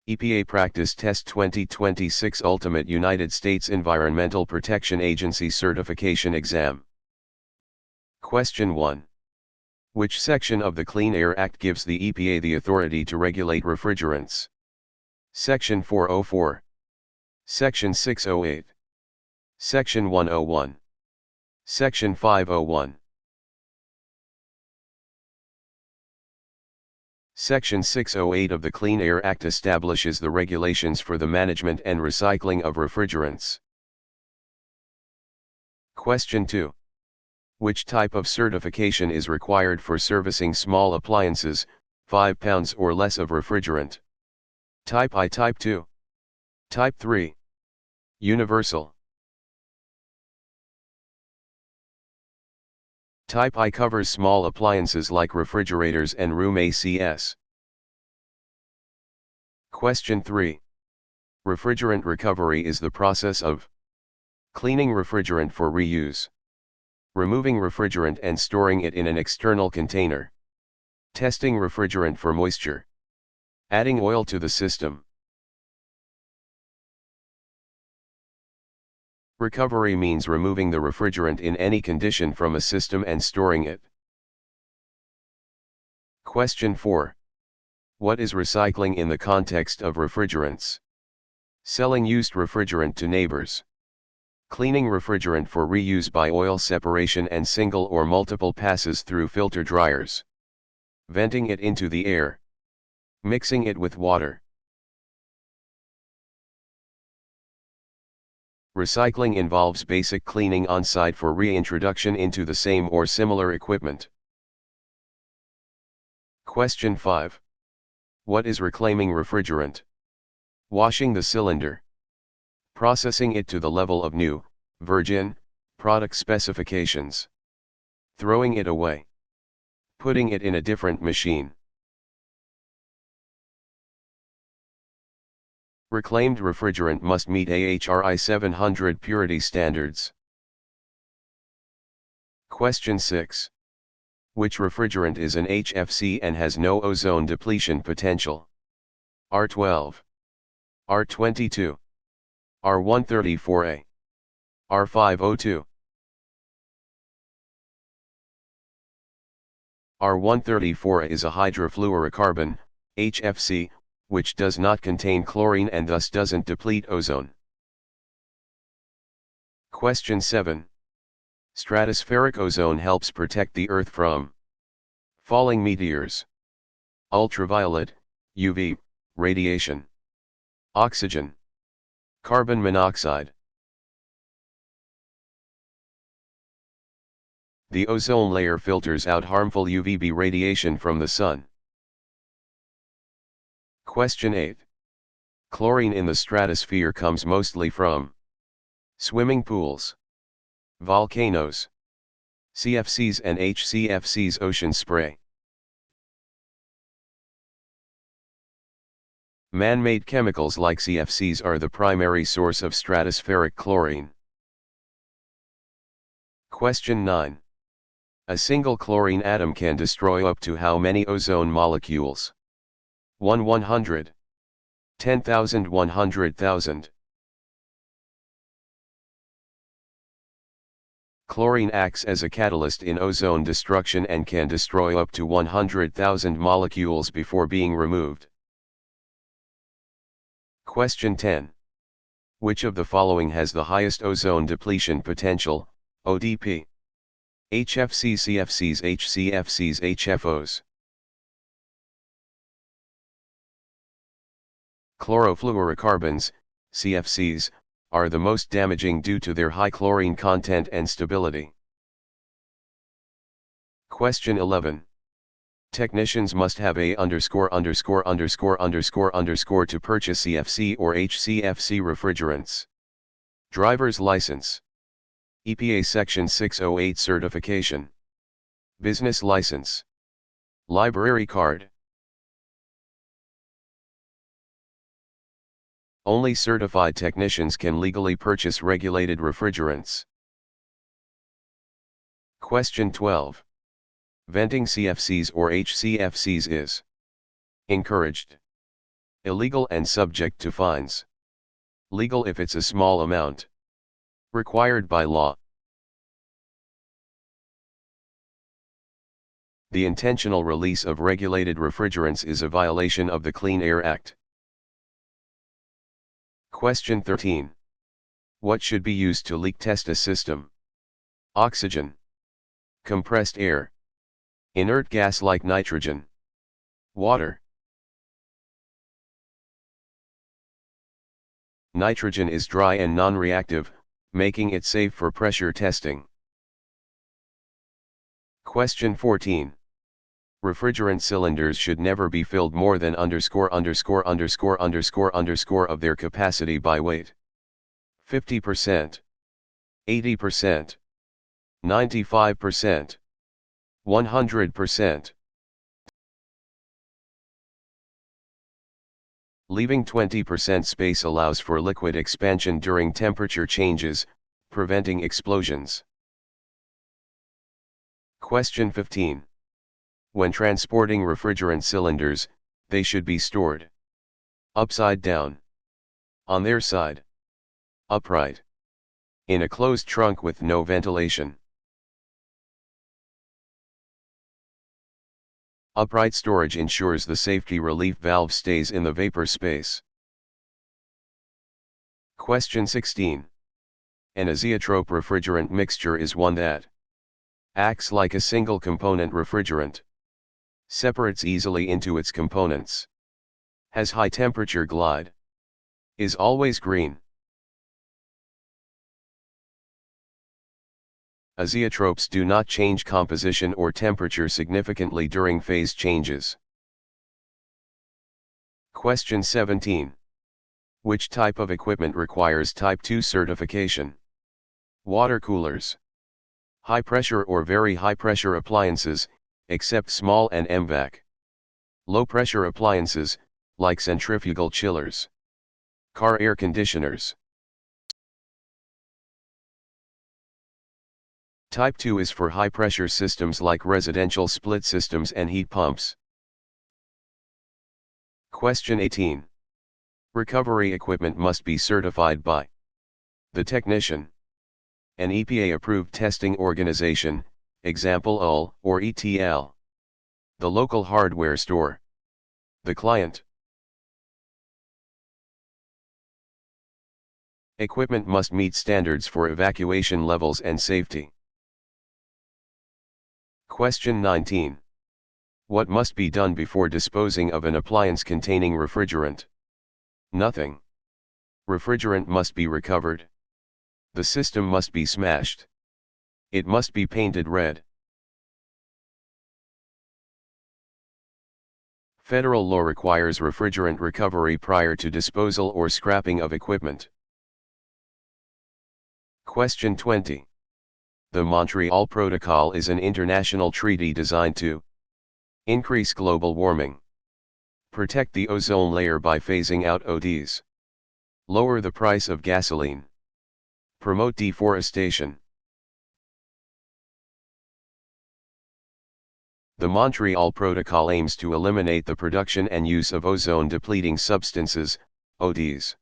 EPA Practice Test 2026 Ultimate United States Environmental Protection Agency Certification Exam. Question 1. Which section of the Clean Air Act gives the EPA the authority to regulate refrigerants? Section 404. Section 608. Section 101. Section 501. Section 608 of the Clean Air Act establishes the regulations for the management and recycling of refrigerants. Question 2. Which type of certification is required for servicing small appliances, 5 pounds or less of refrigerant? Type I, Type 2. Type 3. Universal. Type I covers small appliances like refrigerators and room ACs. Question 3. Refrigerant recovery is the process of cleaning refrigerant for reuse, removing refrigerant and storing it in an external container, testing refrigerant for moisture, adding oil to the system. Recovery means removing the refrigerant in any condition from a system and storing it. Question 4. What is recycling in the context of refrigerants? Selling used refrigerant to neighbors. Cleaning refrigerant for reuse by oil separation and single or multiple passes through filter dryers. Venting it into the air. Mixing it with water. Recycling involves basic cleaning on-site for reintroduction into the same or similar equipment. Question 5. What is reclaiming refrigerant? Washing the cylinder. Processing it to the level of new, virgin, product specifications. Throwing it away. Putting it in a different machine. Reclaimed refrigerant must meet AHRI 700 purity standards. Question 6. Which refrigerant is an HFC and has no ozone depletion potential? R12, R22, R134A, R502. R134A is a hydrofluorocarbon, HFC, which does not contain chlorine and thus doesn't deplete ozone. Question 7. Stratospheric ozone helps protect the Earth from falling meteors, ultraviolet, UV, radiation, oxygen, carbon monoxide. The ozone layer filters out harmful UVB radiation from the sun. Question 8. Chlorine in the stratosphere comes mostly from swimming pools, volcanoes, CFCs and HCFCs, ocean spray. Man-made chemicals like CFCs are the primary source of stratospheric chlorine. Question 9. A single chlorine atom can destroy up to how many ozone molecules? 1 100. 10,000 100,000. Chlorine acts as a catalyst in ozone destruction and can destroy up to 100,000 molecules before being removed. Question 10. Which of the following has the highest ozone depletion potential, ODP? HFCs, CFCs, HCFCs, HFOs. Chlorofluorocarbons, CFCs, are the most damaging due to their high chlorine content and stability. Question 11. Technicians must have a _______ to purchase CFC or HCFC refrigerants. Driver's license. EPA Section 608 certification. Business license. Library card. Only certified technicians can legally purchase regulated refrigerants. Question 12. Venting CFCs or HCFCs is encouraged, Illegal and subject to fines. Legal if it's a small amount. Required by law. The intentional release of regulated refrigerants is a violation of the Clean Air Act. Question 13. What should be used to leak test a system? Oxygen. Compressed air. Inert gas like nitrogen. Water. Nitrogen is dry and non-reactive, making it safe for pressure testing. Question 14. Refrigerant cylinders should never be filled more than of their capacity by weight. 50%, 80%, 95%, 100%. Leaving 20% space allows for liquid expansion during temperature changes, preventing explosions. Question 15. When transporting refrigerant cylinders, they should be stored upside down, on their side, upright, in a closed trunk with no ventilation. Upright storage ensures the safety relief valve stays in the vapor space. Question 16. An azeotrope refrigerant mixture is one that acts like a single component refrigerant, separates easily into its components, has high temperature glide, is always green. Azeotropes do not change composition or temperature significantly during phase changes. Question 17. Which type of equipment requires Type 2 certification? Water coolers. High pressure or very high pressure appliances, except small and MVAC. Low pressure appliances, like centrifugal chillers. Car air conditioners. Type 2 is for high pressure systems like residential split systems and heat pumps. Question 18. Recovery equipment must be certified by the technician, an EPA approved testing organization, example UL or ETL, the local hardware store, the client. Equipment must meet standards for evacuation levels and safety. Question 19. What must be done before disposing of an appliance containing refrigerant? Nothing. Refrigerant must be recovered. The system must be smashed. It must be painted red. Federal law requires refrigerant recovery prior to disposal or scrapping of equipment. Question 20. The Montreal Protocol is an international treaty designed to increase global warming, protect the ozone layer by phasing out ODs, lower the price of gasoline, promote deforestation. The Montreal Protocol aims to eliminate the production and use of ozone-depleting substances, ODs.